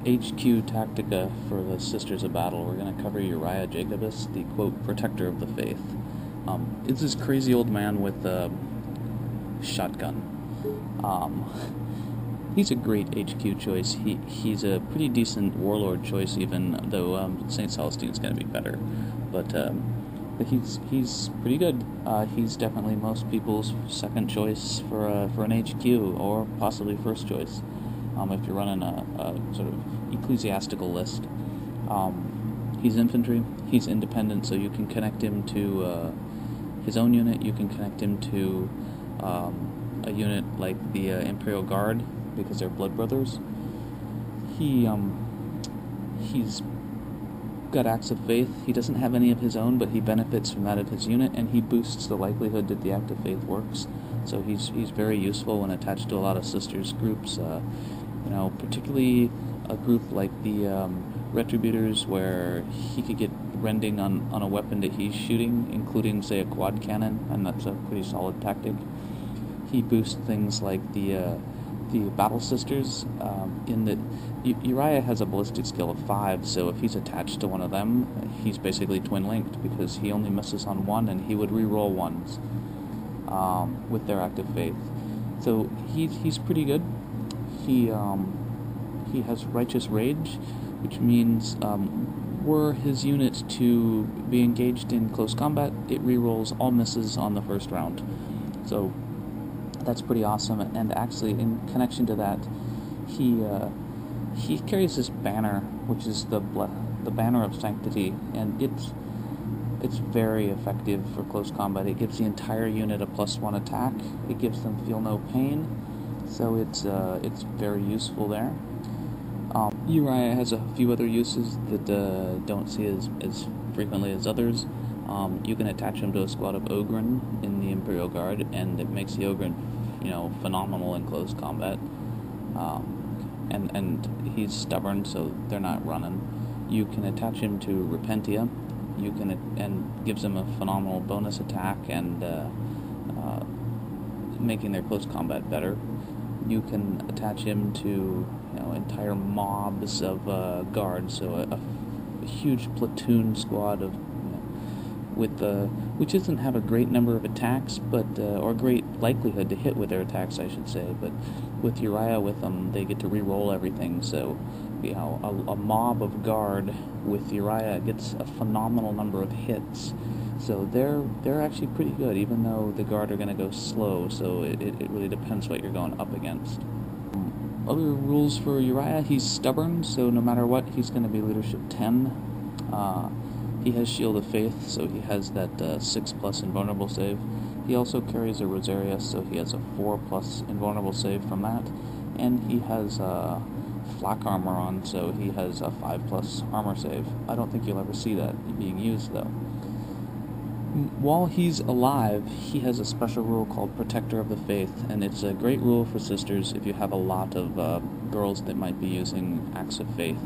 HQ Tactica for the Sisters of Battle. We're going to cover Uriah Jacobus, the, quote, protector of the faith. It's this crazy old man with a shotgun. He's a great HQ choice. He's a pretty decent warlord choice, even though St. Celestine's going to be better. But he's pretty good. He's definitely most people's second choice for an HQ, or possibly first choice. If you're running a sort of ecclesiastical list. He's infantry, he's independent, so you can connect him to his own unit, you can connect him to a unit like the Imperial Guard, because they're blood brothers. He's got acts of faith. He doesn't have any of his own, but he benefits from that of his unit, and he boosts the likelihood that the act of faith works. So he's very useful when attached to a lot of sisters groups. Particularly a group like the Retributors, where he could get rending on a weapon that he's shooting, including, say, a quad cannon, and that's a pretty solid tactic. He boosts things like the Battle Sisters, in that Uriah has a ballistic skill of 5, so if he's attached to one of them, he's basically twin-linked, because he only misses on one, and he would re-roll ones with their active faith. So he's pretty good. He has Righteous Rage, which means were his unit to be engaged in close combat, it re-rolls all misses on the first round. So that's pretty awesome. And actually, in connection to that, he carries this banner, which is the banner of sanctity, and it's very effective for close combat. It gives the entire unit a +1 attack. It gives them feel no pain. So it's very useful there. Uriah has a few other uses that don't see as frequently as others. You can attach him to a squad of Ogren in the Imperial Guard, and it makes the Ogren, phenomenal in close combat. And he's stubborn, so they're not running. You can attach him to Repentia. And gives him a phenomenal bonus attack and making their close combat better. You can attach him to entire mobs of guards, so a huge platoon squad of which doesn't have a great number of attacks, but or great likelihood to hit with their attacks, I should say. But with Uriah with them, they get to re-roll everything. So a mob of guard with Uriah gets a phenomenal number of hits. So they're actually pretty good, even though the guard are going to go slow, so it really depends what you're going up against. Other rules for Uriah: he's stubborn, so no matter what, he's going to be leadership 10. He has Shield of Faith, so he has that 6+ invulnerable save. He also carries a Rosaria, so he has a 4+ invulnerable save from that. And he has flak armor on, so he has a 5+ armor save. I don't think you'll ever see that being used, though. While he's alive, he has a special rule called Protector of the Faith, and it's a great rule for sisters if you have a lot of girls that might be using acts of faith,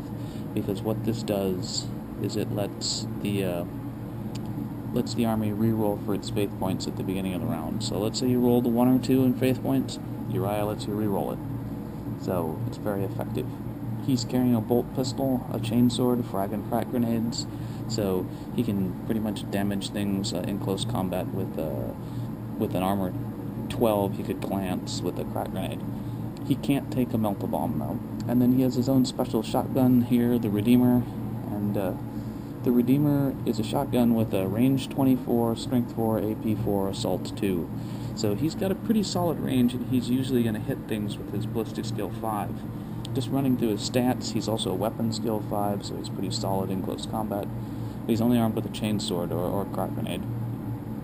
because what this does is it lets the army re-roll for its faith points at the beginning of the round. So let's say you rolled a 1 or 2 in faith points, Uriah lets you re-roll it. So it's very effective. He's carrying a bolt pistol, a chainsword, frag and crack grenades, so he can pretty much damage things in close combat with an armor 12. He could glance with a crack grenade. He can't take a melt-a-bomb, though. And then he has his own special shotgun here, the Redeemer, and the Redeemer is a shotgun with a range 24, strength 4, AP 4, assault 2. So he's got a pretty solid range, and he's usually going to hit things with his ballistic skill 5. Just running through his stats, he's also a weapon skill 5, so he's pretty solid in close combat. But he's only armed with a chainsword or crack grenade.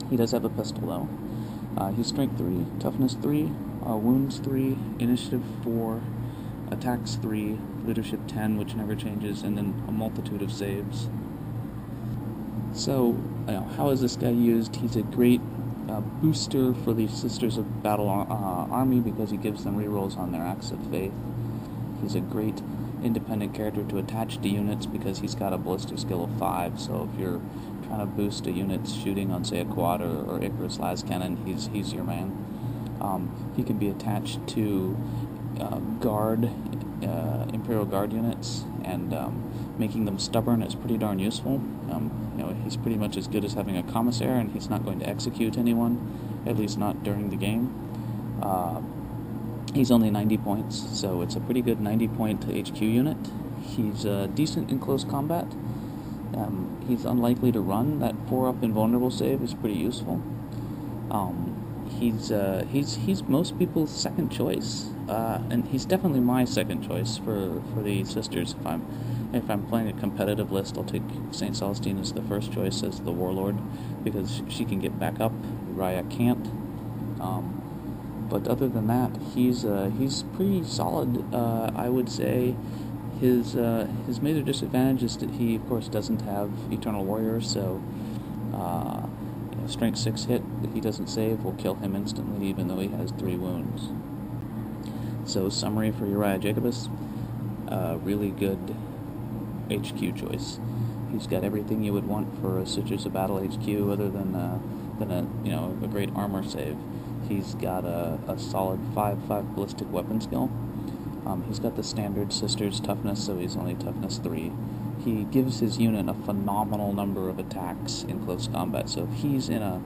He does have a pistol, though. He's strength 3, toughness 3, wounds 3, initiative 4, attacks 3, leadership 10, which never changes, and then a multitude of saves. So, how is this guy used? He's a great booster for the Sisters of Battle army, because he gives them rerolls on their acts of faith. He's a great independent character to attach to units, because he's got a ballistic skill of 5, so if you're trying to boost a unit's shooting on, say, a quad or Icarus las cannon, he's your man. He can be attached to guard Imperial Guard units, and making them stubborn is pretty darn useful. He's pretty much as good as having a commissar, and he's not going to execute anyone, at least not during the game. He's only 90 points, so it's a pretty good 90-point HQ unit. He's decent in close combat. He's unlikely to run. That 4-up invulnerable save is pretty useful. He's most people's second choice, and he's definitely my second choice for the sisters. If I'm playing a competitive list, I'll take Saint Celestine as the first choice as the warlord, because she can get back up. Uriah can't. But other than that, he's pretty solid. I would say his major disadvantage is that he, of course, doesn't have Eternal Warrior, so Strength 6 hit that he doesn't save will kill him instantly, even though he has 3 wounds. So, summary for Uriah Jacobus: really good HQ choice. He's got everything you would want for a Sisters of Battle HQ, other than a great armor save. He's got a solid 5/5 ballistic weapon skill. He's got the standard Sisters toughness, so he's only toughness 3. He gives his unit a phenomenal number of attacks in close combat. So if he's in a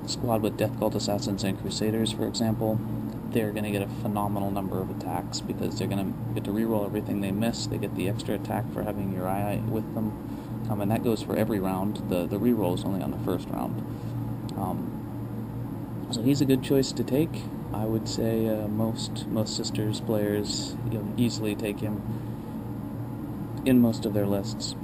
squad with Death Cult Assassins and Crusaders, for example, they're going to get a phenomenal number of attacks, because they're going to get to reroll everything they miss. They get the extra attack for having Uriah with them, and that goes for every round. The reroll is only on the first round. So he's a good choice to take. I would say most Sisters players easily take him in most of their lists.